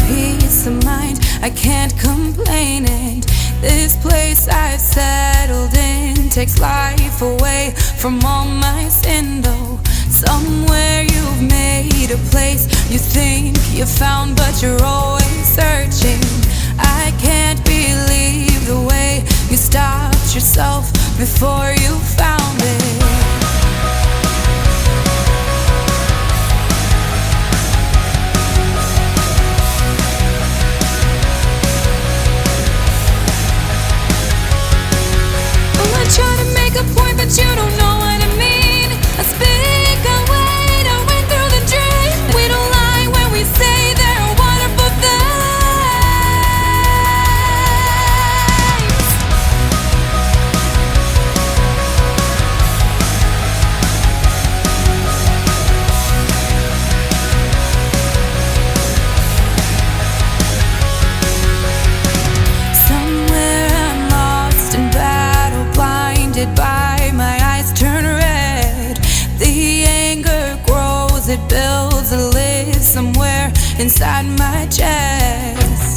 Peace of mind, I can't complain it. This place I've settled in takes life away from all my sin though. Somewhere you've made a place you think you found, but you're always searching. I can't believe the way you stopped yourself before you found it. Try to make a point, but you don't know what I mean. I speak, I wait, I went through the dream. We don't lie when we say there are wonderful Somewhere I'm lost in battle, blinded by my eyes turn red. The anger grows, it builds, it lives somewhere inside my chest.